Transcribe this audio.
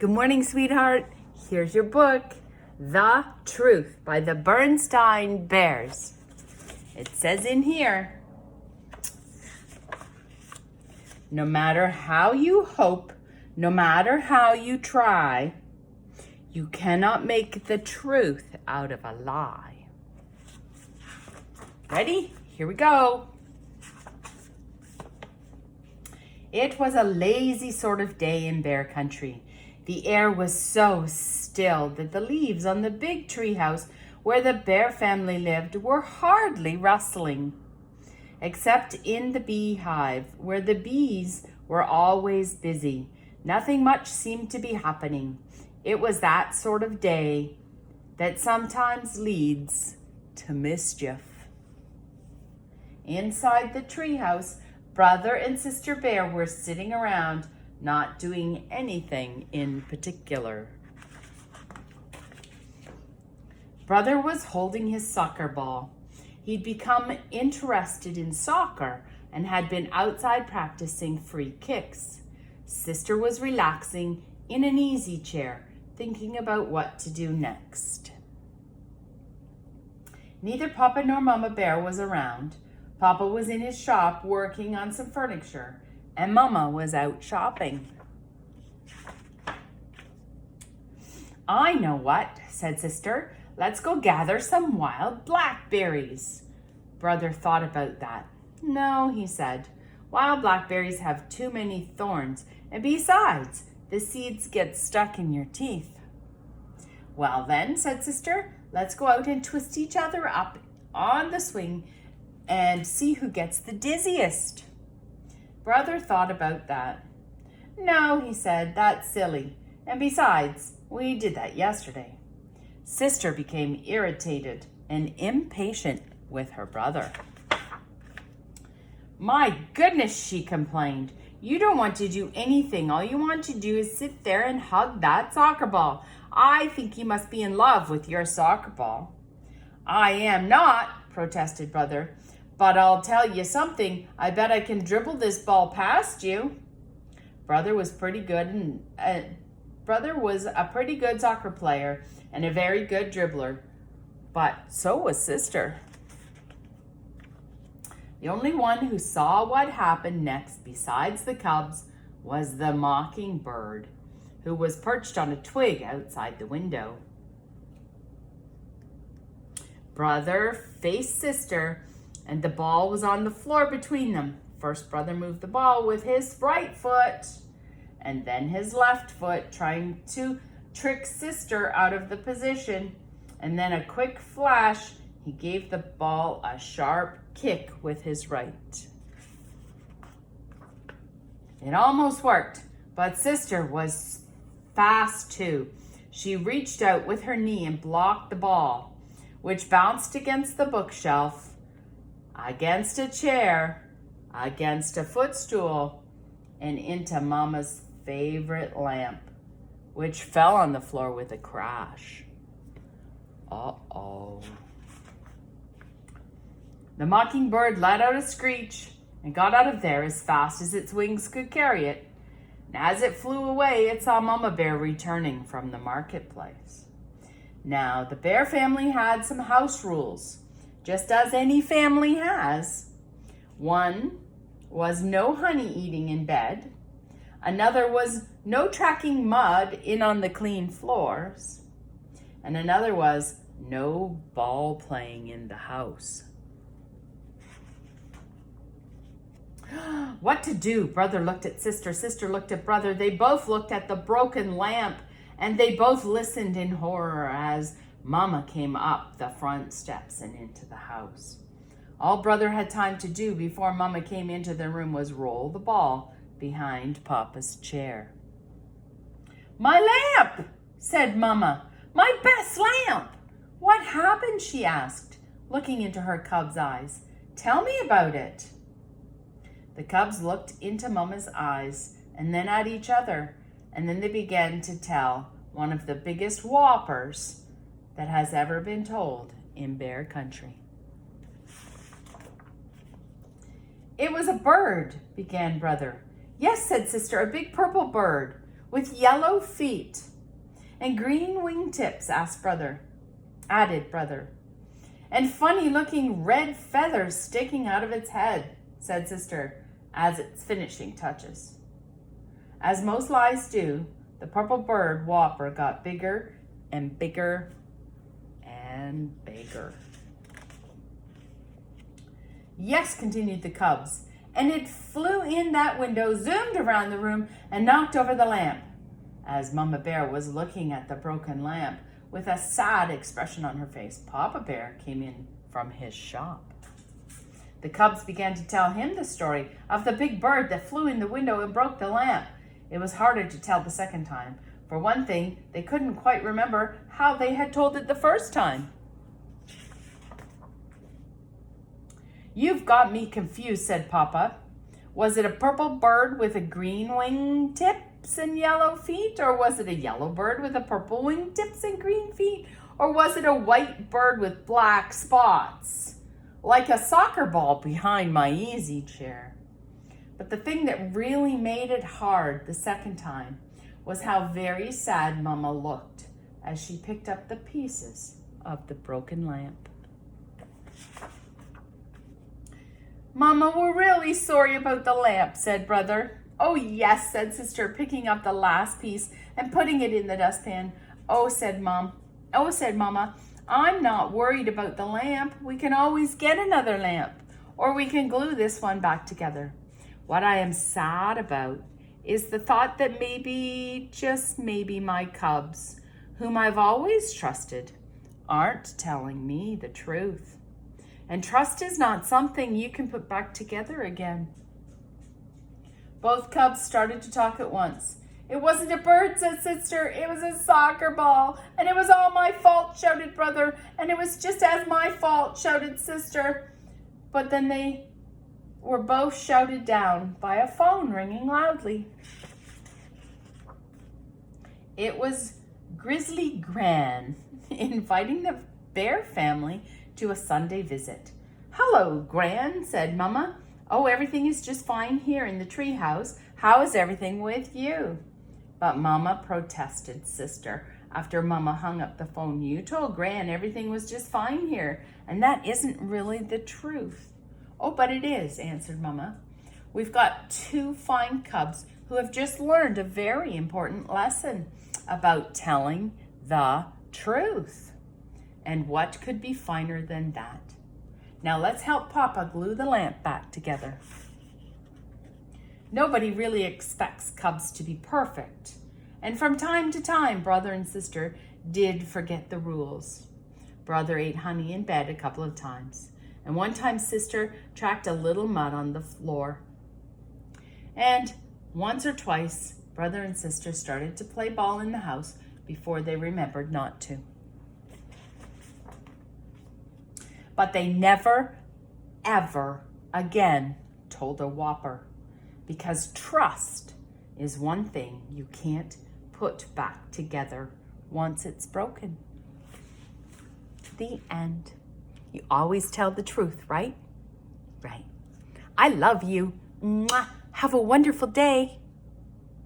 Good morning, sweetheart. Here's your book, The Truth by the Bernstein Bears. It says in here, no matter how you hope, no matter how you try, you cannot make the truth out of a lie. Ready? Here we go. It was a lazy sort of day in Bear Country. The air was so still that the leaves on the big treehouse where the bear family lived were hardly rustling, except in the beehive where the bees were always busy. Nothing much seemed to be happening. It was that sort of day that sometimes leads to mischief. Inside the treehouse, Brother and Sister Bear were sitting around, not doing anything in particular. Brother was holding his soccer ball. He'd become interested in soccer and had been outside practicing free kicks. Sister was relaxing in an easy chair, thinking about what to do next. Neither Papa nor Mama Bear was around. Papa was in his shop working on some furniture, and Mama was out shopping. I know what, said Sister. Let's go gather some wild blackberries. Brother thought about that. No, he said. Wild blackberries have too many thorns, and besides, the seeds get stuck in your teeth. Well then, said Sister, let's go out and twist each other up on the swing and see who gets the dizziest. Brother thought about that. No, he said, that's silly. And besides, we did that yesterday. Sister became irritated and impatient with her brother. My goodness, she complained. You don't want to do anything. All you want to do is sit there and hug that soccer ball. I think you must be in love with your soccer ball. I am not, protested Brother. But I'll tell you something, I bet I can dribble this ball past you. Brother was a pretty good soccer player and a very good dribbler, but so was Sister. The only one who saw what happened next besides the cubs was the mockingbird, who was perched on a twig outside the window. Brother faced Sister, and the ball was on the floor between them. First, Brother moved the ball with his right foot, and then his left foot, trying to trick Sister out of the position. And then a quick flash, he gave the ball a sharp kick with his right. It almost worked, but Sister was fast too. She reached out with her knee and blocked the ball, which bounced against the bookshelf, against a chair, against a footstool, and into Mama's favorite lamp, which fell on the floor with a crash. Uh-oh. The mockingbird let out a screech and got out of there as fast as its wings could carry it. And as it flew away, it saw Mama Bear returning from the marketplace. Now, the bear family had some house rules, just as any family has. One was no honey eating in bed. Another was no tracking mud in on the clean floors. And another was no ball playing in the house. What to do? Brother looked at Sister. Sister looked at Brother. They both looked at the broken lamp, and they both listened in horror as Mama came up the front steps and into the house. All Brother had time to do before Mama came into the room was roll the ball behind Papa's chair. My lamp, said Mama. My best lamp. What happened? She asked, looking into her cub's eyes. Tell me about it. The cubs looked into Mama's eyes and then at each other, and then they began to tell one of the biggest whoppers that has ever been told in Bear Country. It was a bird, began Brother. Yes, said Sister, a big purple bird. with yellow feet and green wingtips, added brother. And funny-looking red feathers sticking out of its head, said sister, as its finishing touches. As most lies do, the purple bird whopper got bigger and bigger and bigger. Yes, continued the cubs, and it flew in that window, zoomed around the room, and knocked over the lamp. As Mama Bear was looking at the broken lamp with a sad expression on her face, Papa Bear came in from his shop. The cubs began to tell him the story of the big bird that flew in the window and broke the lamp. It was harder to tell the second time. For one thing, they couldn't quite remember how they had told it the first time. You've got me confused, said Papa. Was it a purple bird with a green wing tips and yellow feet? Or was it a yellow bird with a purple wing tips and green feet? Or was it a white bird with black spots, like a soccer ball behind my easy chair? But the thing that really made it hard the second time was how very sad Mama looked as she picked up the pieces of the broken lamp. Mama, we're really sorry about the lamp, said brother. Oh, yes, said sister, picking up the last piece and putting it in the dustpan. Oh, said Mama, I'm not worried about the lamp. We can always get another lamp, or we can glue this one back together. What I am sad about is the thought that maybe, just maybe, my cubs, whom I've always trusted, aren't telling me the truth. And trust is not something you can put back together again. Both cubs started to talk at once. It wasn't a bird, said sister. It was a soccer ball. And it was all my fault, shouted brother. And it was just as my fault, shouted sister. But then they were both shouted down by a phone ringing loudly. It was Grizzly Gran inviting the Bear family to a Sunday visit. Hello, Gran, said Mama. Oh, everything is just fine here in the treehouse. How is everything with you? But Mama, protested sister. After Mama hung up the phone, you told Gran everything was just fine here, and that isn't really the truth. Oh, but it is, answered Mama. We've got two fine cubs who have just learned a very important lesson about telling the truth. And what could be finer than that? Now let's help Papa glue the lamp back together. Nobody really expects cubs to be perfect. And from time to time, brother and sister did forget the rules. Brother ate honey in bed a couple of times. And one time sister tracked a little mud on the floor. And once or twice, brother and sister started to play ball in the house before they remembered not to. But they never, ever again told a whopper, because trust is one thing you can't put back together once it's broken. The end. You always tell the truth, right? Right. I love you. Mwah. Have a wonderful day.